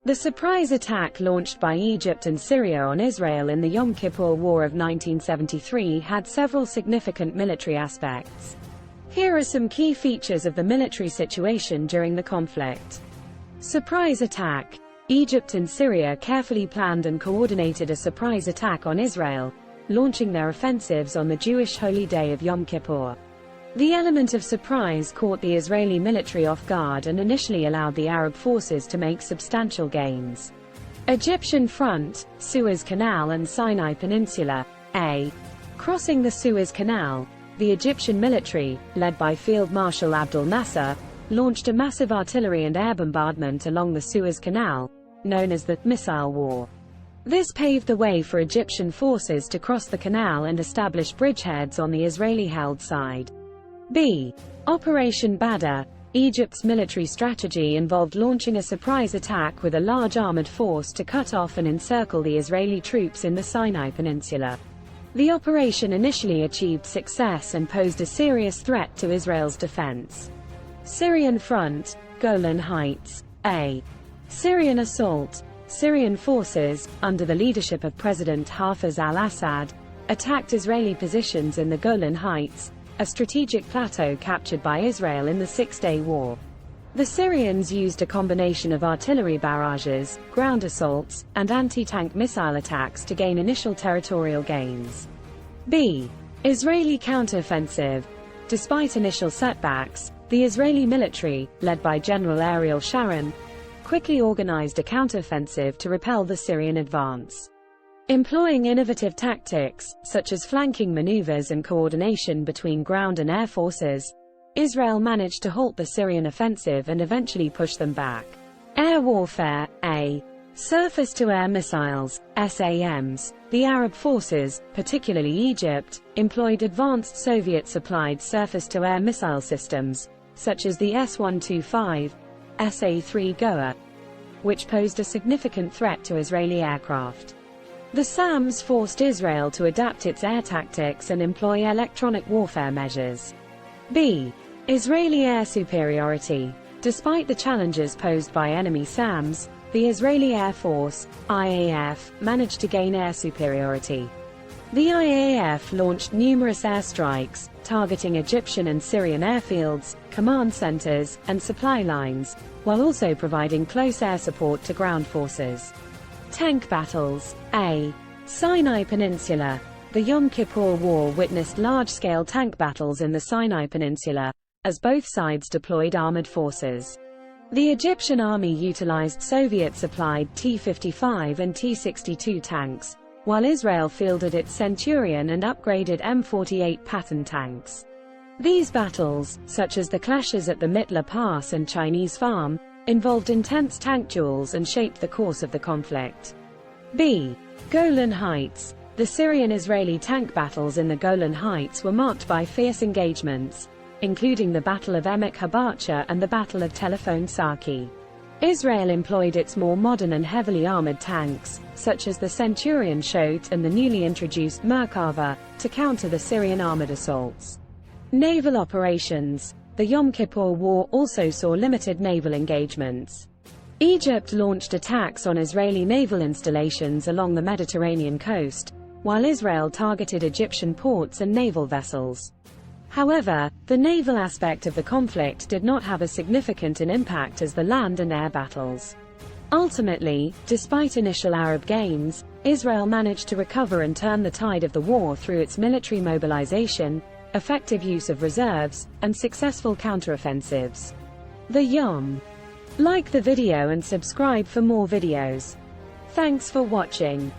The surprise attack launched by Egypt and Syria on Israel in the Yom Kippur War of 1973 had several significant military aspects. Here are some key features of the military situation during the conflict. Surprise attack. Egypt and Syria carefully planned and coordinated a surprise attack on Israel, launching their offensives on the Jewish holy day of Yom Kippur. The element of surprise caught the Israeli military off guard and initially allowed the Arab forces to make substantial gains. Egyptian front, Suez Canal and Sinai Peninsula. A. Crossing the Suez Canal, the Egyptian military, led by Field Marshal Abdel Nasser, launched a massive artillery and air bombardment along the Suez Canal, known as the Missile War. This paved the way for Egyptian forces to cross the canal and establish bridgeheads on the Israeli-held side. B. Operation Badr. Egypt's military strategy involved launching a surprise attack with a large armored force to cut off and encircle the Israeli troops in the Sinai Peninsula. The operation initially achieved success and posed a serious threat to Israel's defense. Syrian front, Golan Heights. A. Syrian assault. Syrian forces, under the leadership of President Hafez al-Assad, attacked Israeli positions in the Golan Heights, a strategic plateau captured by Israel in the Six-Day War. The Syrians used a combination of artillery barrages, ground assaults, and anti-tank missile attacks to gain initial territorial gains. B. Israeli counteroffensive. Despite initial setbacks, the Israeli military, led by General Ariel Sharon, quickly organized a counteroffensive to repel the Syrian advance. Employing innovative tactics, such as flanking maneuvers and coordination between ground and air forces, Israel managed to halt the Syrian offensive and eventually push them back. Air warfare. A. Surface-to-air missiles, SAMs. The Arab forces, particularly Egypt, employed advanced Soviet-supplied surface-to-air missile systems, such as the S-125, SA-3 Goa, which posed a significant threat to Israeli aircraft. The SAMs forced Israel to adapt its air tactics and employ electronic warfare measures. B. Israeli air superiority. Despite the challenges posed by enemy SAMs, the Israeli Air Force, IAF, managed to gain air superiority. The IAF launched numerous airstrikes, targeting Egyptian and Syrian airfields, command centers, and supply lines, while also providing close air support to ground forces. Tank battles. A. Sinai Peninsula. The Yom Kippur War witnessed large-scale tank battles in the Sinai Peninsula, as both sides deployed armored forces. The Egyptian army utilized Soviet-supplied T-55 and T-62 tanks, while Israel fielded its Centurion and upgraded M48 Patton tanks. These battles, such as the clashes at the Mitla Pass and Chinese Farm, involved intense tank duels and shaped the course of the conflict. B. Golan Heights. The Syrian-Israeli tank battles in the Golan Heights were marked by fierce engagements, including the Battle of Emek Habacha and the Battle of Telephone Saki. Israel employed its more modern and heavily armored tanks, such as the Centurion Shot and the newly introduced Merkava, to counter the Syrian armored assaults. Naval operations. The Yom Kippur War also saw limited naval engagements. Egypt launched attacks on Israeli naval installations along the Mediterranean coast, while Israel targeted Egyptian ports and naval vessels. However, the naval aspect of the conflict did not have as significant an impact as the land and air battles. Ultimately, despite initial Arab gains, Israel managed to recover and turn the tide of the war through its military mobilization, effective use of reserves, and successful counteroffensives. The Yom. Like the video and subscribe for more videos. Thanks for watching.